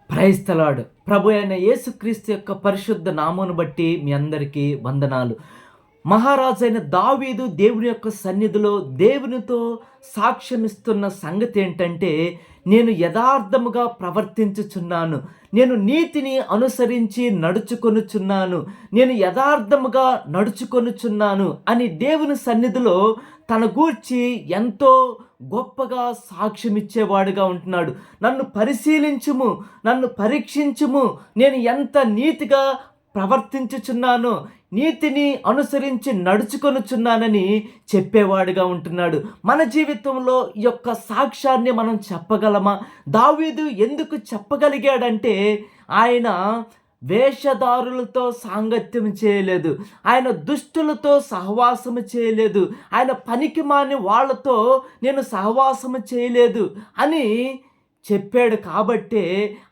Praise the lord. ప్రభు అయిన యేసుక్రీస్తు యొక్క పరిశుద్ధ నామమును బట్టి మీ అందరికీ వందనాలు. మహారాజైన దావీదు దేవుని యొక్క సన్నిధిలో దేవునితో సాక్ష్యమిస్తున్న సంగతి ఏంటంటే, నేను యథార్థముగా ప్రవర్తించుచున్నాను, నేను నీతిని అనుసరించి నడుచుకొనుచున్నాను, నేను యథార్థముగా నడుచుకొనుచున్నాను అని దేవుని సన్నిధిలో తన గూర్చి ఎంతో గొప్పగా సాక్ష్యం ఇచ్చేవాడుగా ఉంటున్నాడు. నన్ను పరిశీలించుము, నన్ను పరీక్షించుము, నేను ఎంత నీతిగా ప్రవర్తించుచున్నానో, నీతిని అనుసరించి నడుచుకొనుచున్నానని చెప్పేవాడుగా ఉంటున్నాడు. మన జీవితంలో ఈ యొక్క సాక్ష్యాన్ని మనం చెప్పగలమా? దావీదు ఎందుకు చెప్పగలిగాడంటే, ఆయన వేషధారులతో సాంగత్యం చేయలేదు, ఆయన దుష్టులతో సహవాసము చేయలేదు, ఆయన పనికిమాని వాళ్ళతో నేను సహవాసము చేయలేదు అని చెప్పాడు. కాబట్టే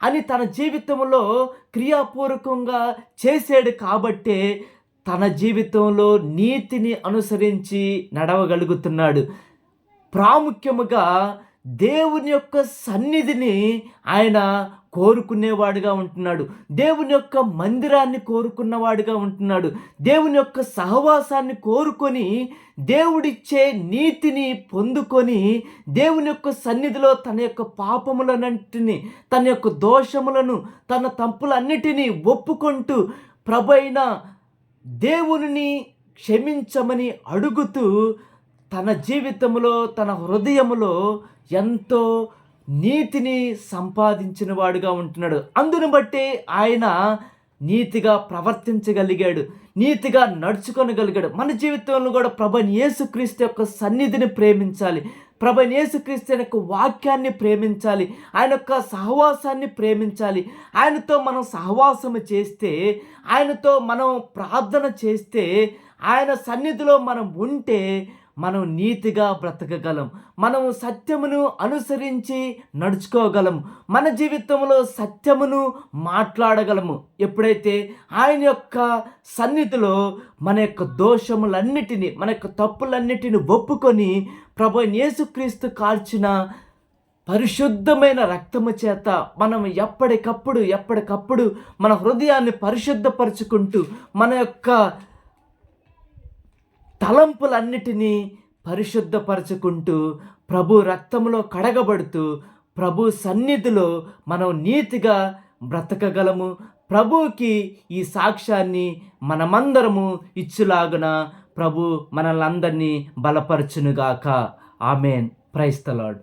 అని తన జీవితంలో క్రియాపూర్వకంగా చేశాడు. కాబట్టే తన జీవితంలో నీతిని అనుసరించి నడవగలుగుతున్నాడు. ప్రాముఖ్యముగా దేవుని యొక్క సన్నిధిని ఆయన కోరుకునేవాడుగా ఉంటున్నాడు. దేవుని యొక్క మందిరాన్ని కోరుకున్నవాడుగా ఉంటున్నాడు. దేవుని యొక్క సహవాసాన్ని కోరుకొని దేవుడిచ్చే నీతిని పొందుకొని దేవుని యొక్క సన్నిధిలో తన యొక్క పాపములన్నిటిని, తన యొక్క దోషములను, తన తప్పులన్నిటినీ ఒప్పుకుంటూ ప్రభైన దేవునిని క్షమించమని అడుగుతూ తన జీవితంలో, తన హృదయములో ఎంతో నీతిని సంపాదించిన వాడుగా ఉంటున్నాడు. అందును బట్టి ఆయన నీతిగా ప్రవర్తించగలిగాడు, నీతిగా నడుచుకొనగలిగాడు. మన జీవితంలో కూడా ప్రభువైన యేసుక్రీస్తు యొక్క సన్నిధిని ప్రేమించాలి, ప్రభువైన యేసుక్రీస్తు యొక్క వాక్యాన్ని ప్రేమించాలి, ఆయన యొక్క సహవాసాన్ని ప్రేమించాలి. ఆయనతో మనం సహవాసము చేస్తే, ఆయనతో మనం ప్రార్థన చేస్తే, ఆయన సన్నిధిలో మనం ఉంటే మనం నీతిగా బ్రతకగలం, మనము సత్యమును అనుసరించి నడుచుకోగలము, మన జీవితంలో సత్యమును మాట్లాడగలము. ఎప్పుడైతే ఆయన యొక్క సన్నిధిలో మన యొక్క దోషములన్నిటినీ, మన యొక్క తప్పులన్నిటిని ఒప్పుకొని ప్రభువైన యేసుక్రీస్తు కాల్చిన పరిశుద్ధమైన రక్తము చేత మనం ఎప్పటికప్పుడు మన హృదయాన్ని పరిశుద్ధపరచుకుంటూ, మన యొక్క తలంపులన్నిటినీ పరిశుద్ధపరచుకుంటూ, ప్రభు రక్తంలో కడగబడుతూ, ప్రభు సన్నిధిలో మనం నీతిగా బ్రతకగలము. ప్రభువుకి ఈ సాక్ష్యాన్ని మనమందరము ఇచ్చులాగున ప్రభు మనల్ని అందరినీ బలపరచునుగాక. ఆమెన్. Praise the lord.